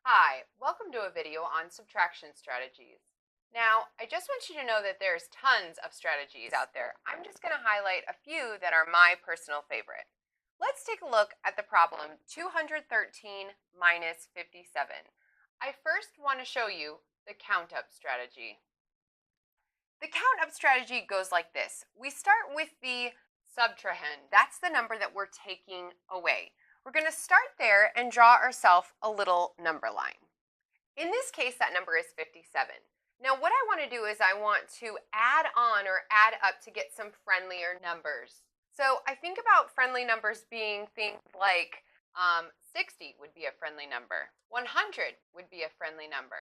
Hi, welcome to a video on subtraction strategies. Now, I just want you to know that there's tons of strategies out there. I'm just going to highlight a few that are my personal favorite. Let's take a look at the problem 213 minus 57. I first want to show you the count up strategy. The count up strategy goes like this. We start with the subtrahend. That's the number that we're taking away. We're going to start there and draw ourselves a little number line. In this case, that number is 57. Now what I want to do is I want to add on or add up to get some friendlier numbers. So I think about friendly numbers being things like 60 would be a friendly number. 100 would be a friendly number.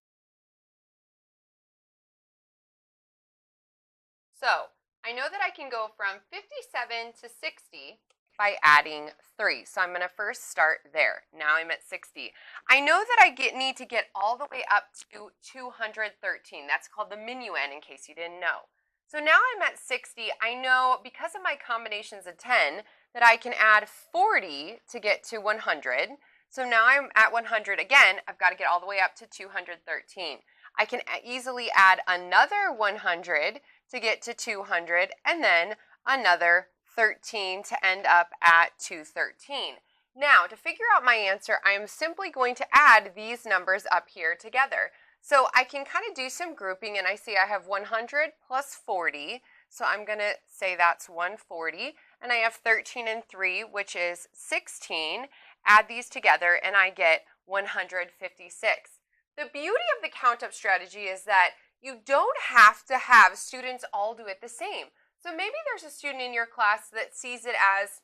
So I know that I can go from 57 to 60 by adding 3. So I'm going to first start there. Now I'm at 60. I know that I need to get all the way up to 213. That's called the minuend in case you didn't know. So now I'm at 60. I know because of my combinations of 10 that I can add 40 to get to 100. So now I'm at 100 again. I've got to get all the way up to 213. I can easily add another 100 to get to 200 and then another 13 to end up at 213. Now, to figure out my answer, I am simply going to add these numbers up here together. So I can kind of do some grouping, and I see I have 100 plus 40. So I'm going to say that's 140. And I have 13 and 3, which is 16. Add these together, and I get 156. The beauty of the count up strategy is that you don't have to have students all do it the same. So maybe there's a student in your class that sees it as,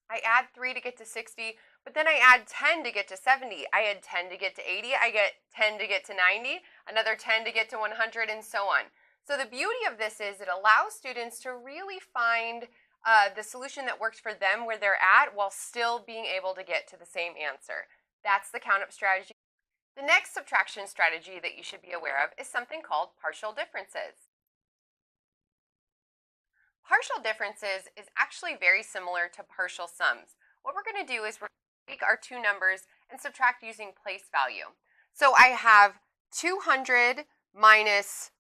I add 3 to get to 60, but then I add 10 to get to 70. I add 10 to get to 80. I get 10 to get to 90, another 10 to get to 100, and so on. So the beauty of this is it allows students to really find the solution that works for them where they're at while still being able to get to the same answer. That's the count up strategy. The next subtraction strategy that you should be aware of is something called partial differences. Partial differences is actually very similar to partial sums. What we're going to do is we're going to take our two numbers and subtract using place value. So I have 200 minus,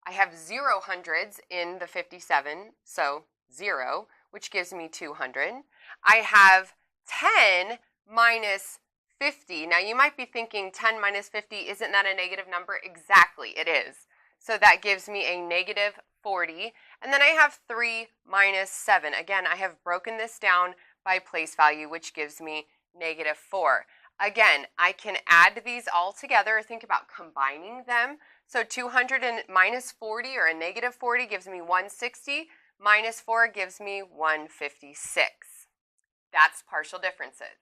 I have 0 hundreds in the 57, so 0, which gives me 200. I have 10 minus 50. Now you might be thinking 10 minus 50, isn't that a negative number? Exactly, it is. So that gives me a negative 40. And then I have 3 minus 7. Again, I have broken this down by place value, which gives me negative 4. Again, I can add these all together. Think about combining them. So 200 and minus 40, or a negative 40, gives me 160. Minus 4 gives me 156. That's partial differences.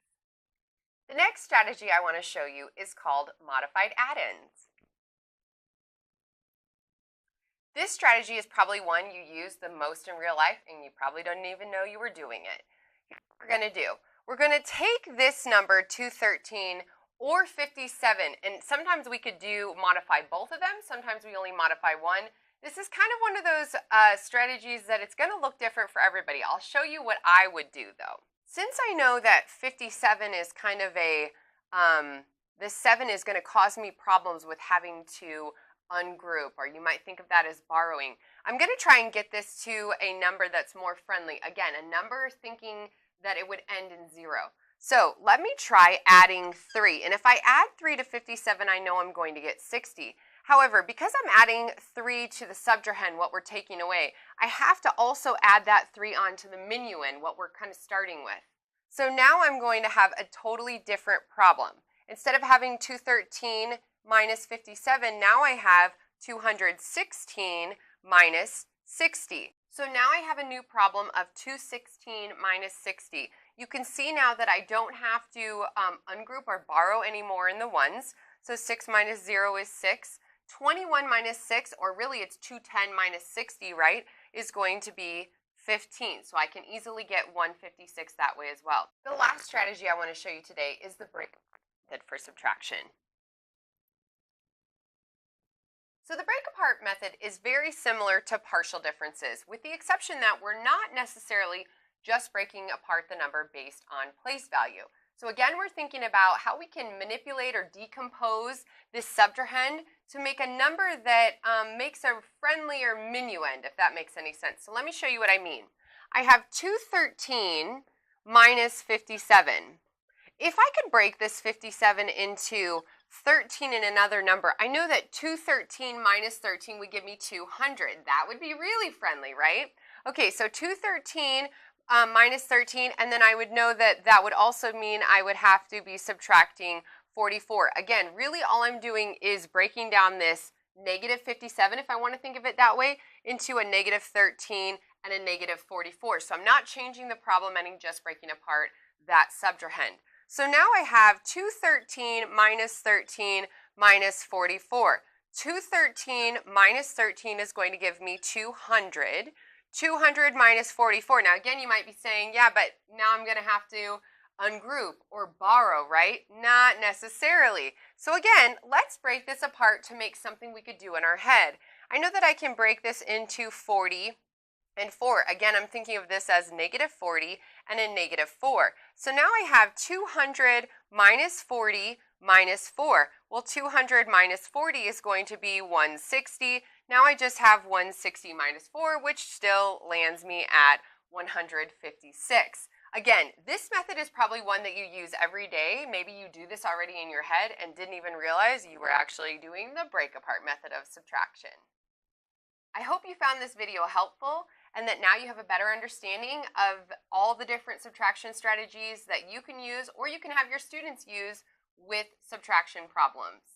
The next strategy I want to show you is called modified addends. This strategy is probably one you use the most in real life, and you probably don't even know you were doing it. Here's what we're going to do. We're going to take this number 213 or 57, and sometimes we could modify both of them. Sometimes we only modify one. This is kind of one of those strategies that it's going to look different for everybody. I'll show you what I would do though. Since I know that 57 is kind of the 7 is going to cause me problems with having to ungroup, or you might think of that as borrowing, I'm going to try and get this to a number that's more friendly. Again, a number thinking that it would end in 0. So let me try adding 3. And if I add 3 to 57, I know I'm going to get 60. However, because I'm adding 3 to the subtrahend, what we're taking away, I have to also add that 3 onto the minuend, what we're kind of starting with. So now I'm going to have a totally different problem. Instead of having 213 minus 57, now I have 216 minus 60. So now I have a new problem of 216 minus 60. You can see now that I don't have to ungroup or borrow anymore in the ones. So 6 minus 0 is 6. 21 minus 6, or really it's 210 minus 60, right, is going to be 15. So I can easily get 156 that way as well. The last strategy I want to show you today is the break method for subtraction. So the break apart method is very similar to partial differences, with the exception that we're not necessarily just breaking apart the number based on place value. So again, we're thinking about how we can manipulate or decompose this subtrahend to make a number that makes a friendlier minuend, if that makes any sense. So let me show you what I mean. I have 213 minus 57. If I could break this 57 into 13 and another number, I know that 213 minus 13 would give me 200. That would be really friendly, right? Okay, so 213 minus 13, and then I would know that that would also mean I would have to be subtracting 44. Again, really all I'm doing is breaking down this negative 57, if I want to think of it that way, into a negative 13 and a negative 44. So I'm not changing the problem, I'm just breaking apart that subtrahend. So now I have 213 minus 13 minus 44. 213 minus 13 is going to give me 200. 200 minus 44. Now again, you might be saying, yeah, but now I'm going to have to ungroup or borrow, right? Not necessarily. So again, let's break this apart to make something we could do in our head. I know that I can break this into 40 and 4. Again, I'm thinking of this as negative 40 and a negative 4. So now I have 200 minus 40 minus 4. Well, 200 minus 40 is going to be 160. Now I just have 160 minus 4, which still lands me at 156. Again, this method is probably one that you use every day. Maybe you do this already in your head and didn't even realize you were actually doing the break apart method of subtraction. I hope you found this video helpful and that now you have a better understanding of all the different subtraction strategies that you can use or you can have your students use with subtraction problems.